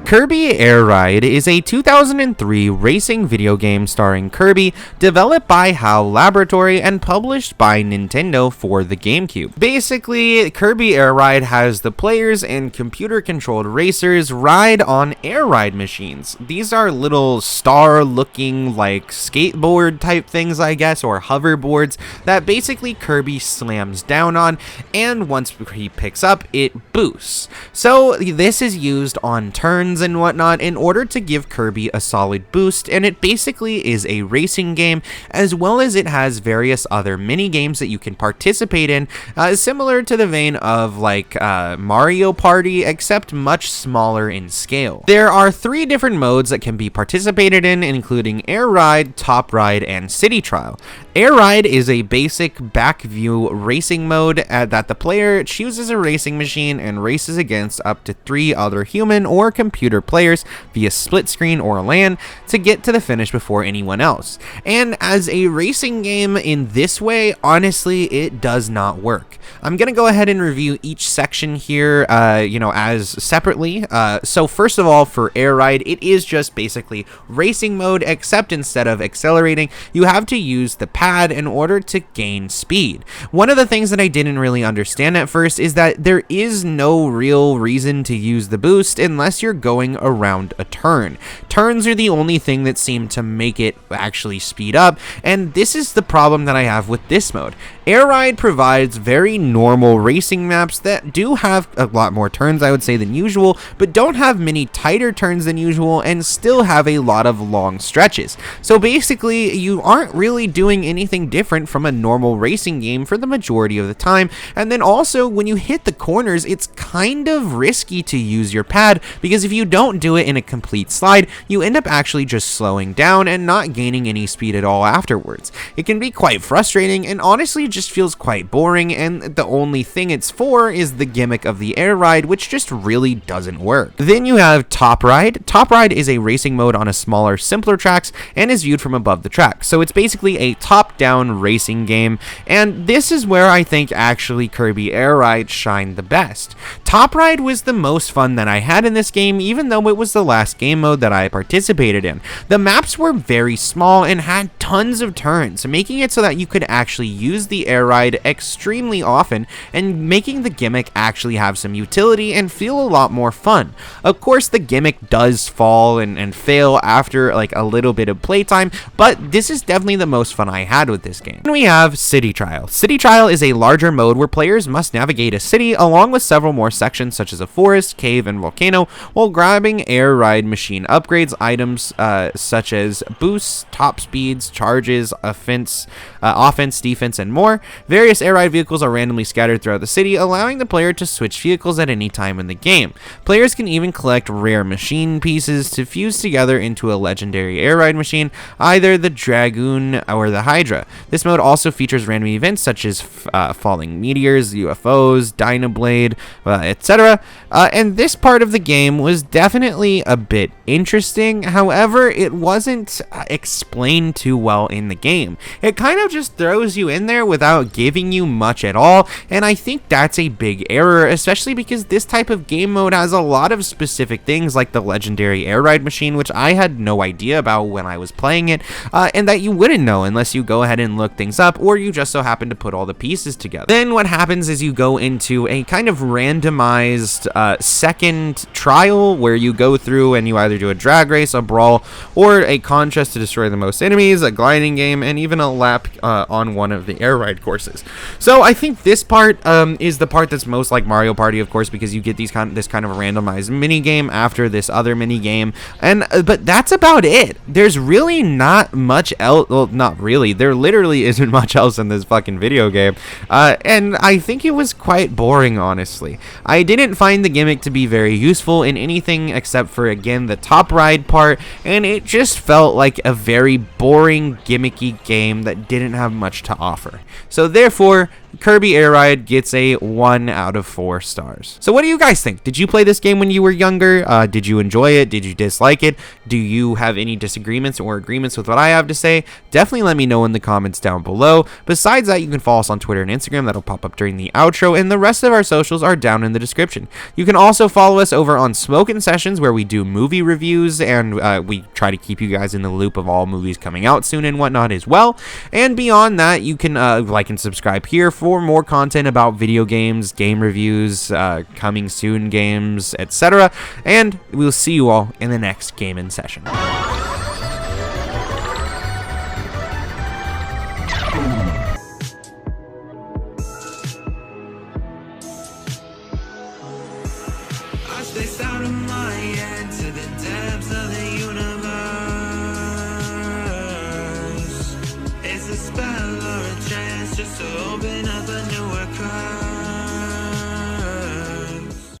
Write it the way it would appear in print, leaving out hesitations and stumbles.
Kirby Air Ride is a 2003 racing video game starring Kirby, developed by HAL Laboratory and published by Nintendo for the GameCube. Basically, Kirby Air Ride has the players and computer-controlled racers ride on air ride machines. These are little star-looking, like, skateboard-type things, I guess, or hoverboards that basically Kirby slams down on, and once he picks up, it boosts. So this is used on turns and whatnot in order to give Kirby a solid boost, and it basically is a racing game, as well as it has various other mini games that you can participate in, similar to the vein of like Mario Party, except much smaller in scale. There are 3 different modes that can be participated in, including Air Ride, Top Ride, and City Trial. Air Ride is a basic back view racing mode that the player chooses a racing machine and races against up to 3 other human or computer players via split screen or LAN to get to the finish before anyone else. And as a racing game in this way, honestly, it does not work. I'm gonna go ahead and review each section here, as separately. So first of all, for Air Ride, it is just basically racing mode, except instead of accelerating, you have to use the pad in order to gain speed. One of the things that I didn't really understand at first is that there is no real reason to use the boost unless you're going around a turn. Turns are the only thing that seem to make it actually speed up, and this is the problem that I have with this mode. Air Ride provides very normal racing maps that do have a lot more turns, I would say, than usual, but don't have many tighter turns than usual and still have a lot of long stretches. So basically, you aren't really doing anything different from a normal racing game for the majority of the time. And then also, when you hit the corners, it's kind of risky to use your pad, because if you don't do it in a complete slide, you end up actually just slowing down and not gaining any speed at all afterwards. It can be quite frustrating and honestly just feels quite boring, and the only thing it's for is the gimmick of the Air Ride, which just really doesn't work. Then you have Top Ride. Top Ride is a racing mode on a smaller, simpler tracks and is viewed from above the track. So it's basically a top-down racing game, and this is where I think actually Kirby Air Ride shined the best. Top Ride was the most fun that I had in this game, even though it was the last game mode that I participated in. The maps were very small and had tons of turns, making it so that you could actually use the Air Ride extremely often and making the gimmick actually have some utility and feel a lot more fun. Of course, the gimmick does fall and fail after like a little bit of playtime, but this is definitely the most fun I had with this game. Then we have City Trial. City Trial is a larger mode where players must navigate a city along with several more sections such as a forest, cave, and volcano while grabbing Air Ride machine upgrades, items such as boosts, top speeds, charges, offense, defense, and more. Various Air Ride vehicles are randomly scattered throughout the city, allowing the player to switch vehicles at any time in the game. Players can even collect rare machine pieces to fuse together into a legendary Air Ride machine, either the Dragoon or the Hydra. This mode also features random events such as falling meteors, UFOs, Dynablade, etc. And this part of the game was definitely a bit interesting. However, it wasn't explained too well in the game. It kind of just throws you in there without giving you much at all, and I think that's a big error, especially because this type of game mode has a lot of specific things like the legendary Air Ride machine, which I had no idea about when I was playing it, and that you wouldn't know unless you go ahead and look things up, or you just so happen to put all the pieces together. Then what happens is you go into a kind of randomized second trial where you go through and you either do a drag race, a brawl, or a contest to destroy the most enemies, a gliding game, and even a lap on one of the Air Ride courses. So I think this part is the part that's most like Mario Party, of course, because you get this kind of randomized mini game after this other mini game, and but that's about it. There's really not much else. Well, not really. There literally isn't much else in this fucking video game, and I think it was quite boring, honestly. I didn't find the gimmick to be very useful in anything except for, again, the Top Ride part, and it just felt like a very boring, gimmicky game that didn't have much to offer. So therefore, Kirby Air Ride gets a 1 out of 4 stars. So what do you guys think? Did you play this game when you were younger? Did you enjoy it? Did you dislike it? Do you have any disagreements or agreements with what I have to say? Definitely let me know in the comments down below. Besides that, you can follow us on Twitter and Instagram. That'll pop up during the outro, and the rest of our socials are down in the description. You can also follow us over on Smokin Sessions, where we do movie reviews, and we try to keep you guys in the loop of all movies coming out soon and whatnot as well. And beyond that, you can like and subscribe here for more content about video games, game reviews, coming soon games, etc. And we'll see you all in the next Gamin session. Out of my head to the depths of the universe. It's a spell or a chance just to open